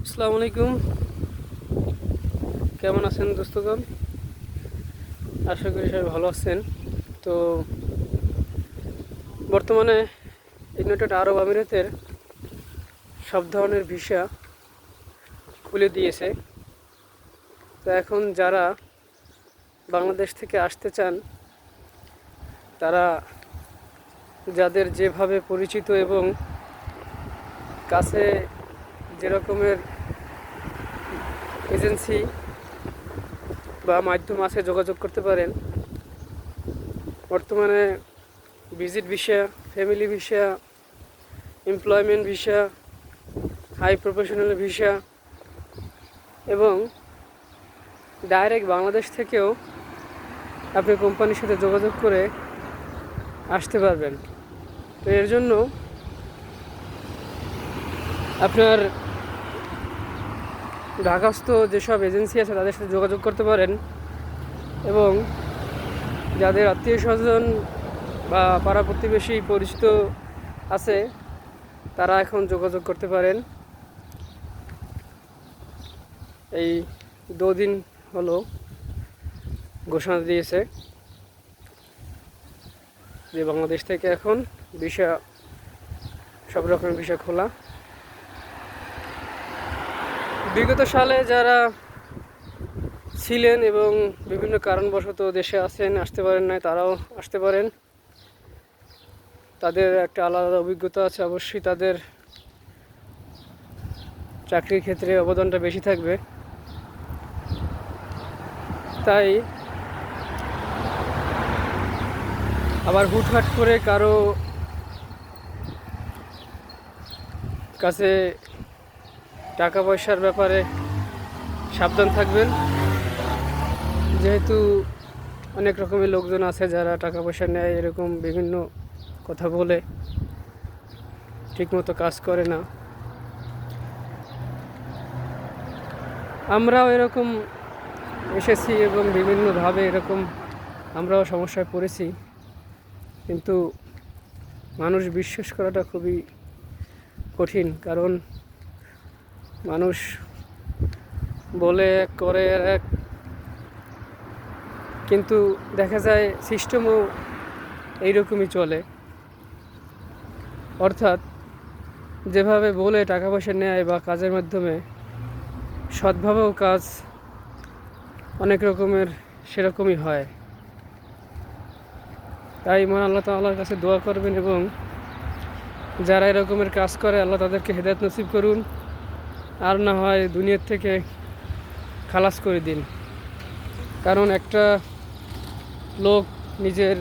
আসসালামু আলাইকুম। কেমন আছেন দোস্তগণ? আশা করি সবাই ভালো আছেন। তো বর্তমানে ইউনাইটেড আরব আমিরাতের সব ধরনের ভিসা খুলে দিয়েছে। তো এখন যারা বাংলাদেশ থেকে আসতে চান, তারা যাদের যেভাবে পরিচিত এবং কাছে যে রকমের এজেন্সি বা মাধ্যম আছে যোগাযোগ করতে পারেন। বর্তমানে visit visa, family visa, employment visa, high professional visa এবং ডাইরেক্ট বাংলাদেশ থেকেও আপনি কোম্পানির সাথে যোগাযোগ করে আসতে পারবেন। তো এর জন্য আপনার ঢাকাস্থ যেসব এজেন্সি আছে তাদের সাথে যোগাযোগ করতে পারেন এবং যাদের আত্মীয় স্বজন বা পাড়া প্রতিবেশী পরিচিত আছে তারা এখন যোগাযোগ করতে পারেন। এই 2 দিন হলো ঘোষণা দিয়েছে যে বাংলাদেশ থেকে এখন ভিসা, সব রকমের ভিসা খোলা। বিগত সালে যারা ছিলেন এবং বিভিন্ন কারণবশত দেশে আছেন, আসতে পারেন নাই, তারাও আসতে পারেন। তাদের একটা আলাদা অভিজ্ঞতা আছে, অবশ্যই তাদের চাকরির ক্ষেত্রে অবদানটা বেশি থাকবে। তাই আবার হুটহাট করে কারো কাছে টাকা পয়সার ব্যাপারে সাবধান থাকবেন, যেহেতু অনেক রকমের লোকজন আছে যারা টাকা পয়সা নেয়, এরকম বিভিন্ন কথা বলে ঠিকমতো কাজ করে না। আমরাও এরকম এসেছি এবং বিভিন্নভাবে এরকম আমরাও সমস্যায় পড়েছি, কিন্তু মানুষ বিশ্বাস করাটা খুবই কঠিন। কারণ মানুষ বলে এক, করে এক, কিন্তু দেখা যায় সিস্টেমও এইরকমই চলে। অর্থাৎ যেভাবে বলে টাকা পয়সা নেয় বা কাজের মাধ্যমে, সৎভাবেও কাজ অনেক রকমের সেরকমই হয়। তাই মহান আল্লাহ তাআলার কাছে দোয়া করবেন এবং যারা এরকমের কাজ করে আল্লাহ তাদেরকে হেদায়েত নসিব করুন, আর না হয় দুনিয়ার থেকে খালাস করে দিন। কারণ একটা লোক নিজের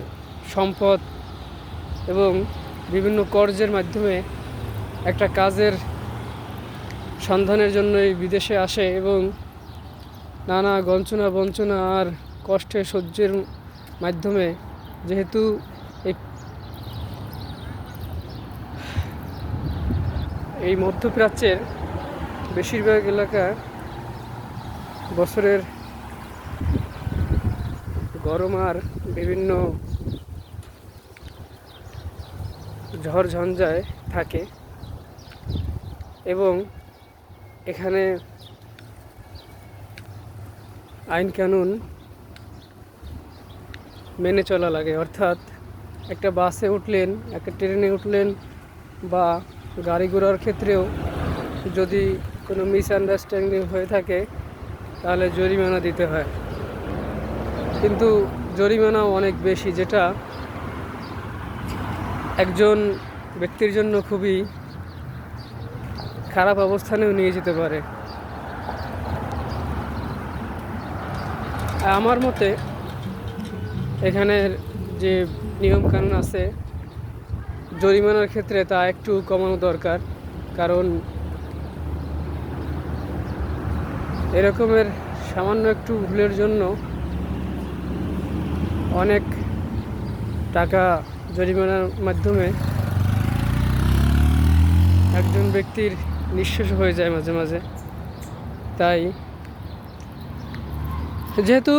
সম্পদ এবং বিভিন্ন কর্জের মাধ্যমে একটা কাজের সন্ধানের জন্যই বিদেশে আসে এবং নানা গঞ্চনা বঞ্চনা আর কষ্টে সহ্যের মাধ্যমে, যেহেতু এই মধ্যপ্রাচ্যের বেশিরভাগ এলাকা বছরের গরম আর বিভিন্ন ঝড় ঝঞ্ঝায় থাকে এবং এখানে আইন কানুন মেনে চলা লাগে। অর্থাৎ একটা বাসে উঠলেন, একটা ট্রেনে উঠলেন বা গাড়ি ঘোড়ার ক্ষেত্রেও যদি কোনো মিসআন্ডারস্ট্যান্ডিং হয়ে থাকে তাহলে জরিমানা দিতে হয়, কিন্তু জরিমানাও অনেক বেশি, যেটা একজন ব্যক্তির জন্য খুবই খারাপ অবস্থানেও নিয়ে যেতে পারে। আমার মতে এখানের যে নিয়মকানুন আছে জরিমানার ক্ষেত্রে তা একটু কমানো দরকার। কারণ এরকমের সামান্য একটু ভুলের জন্য অনেক টাকা জরিমানার মাধ্যমে একজন ব্যক্তির নিঃশেষ হয়ে যায় মাঝে মাঝে। তাই যেহেতু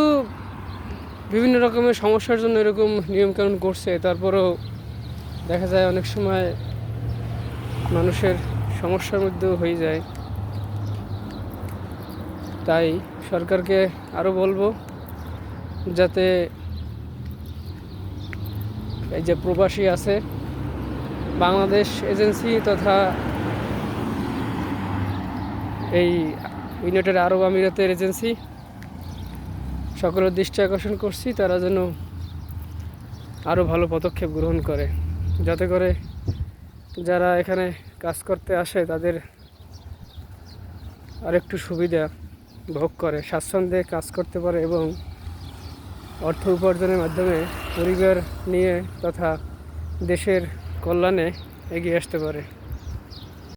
বিভিন্ন রকমের সমস্যার জন্য এরকম নিয়মকানুন করছে, তারপরেও দেখা যায় অনেক সময় মানুষের সমস্যার মধ্যেও হয়ে যায়। তাই সরকারকে আরও বলবো যাতে এই যে প্রবাসী আছে, বাংলাদেশ এজেন্সি তথা এই ইউনাইটেড আরব আমিরাতের এজেন্সি সকলের দৃষ্টি আকর্ষণ করছি, তারা যেন আরও ভালো পদক্ষেপ গ্রহণ করে, যাতে করে যারা এখানে কাজ করতে আসে তাদের আরেকটু সুবিধা ভোগ করে, স্বাচ্ছন্দ্যে কাজ করতে পারে এবং অর্থ উপার্জনের মাধ্যমে পরিবার নিয়ে তথা দেশের কল্যাণে এগিয়ে আসতে পারে।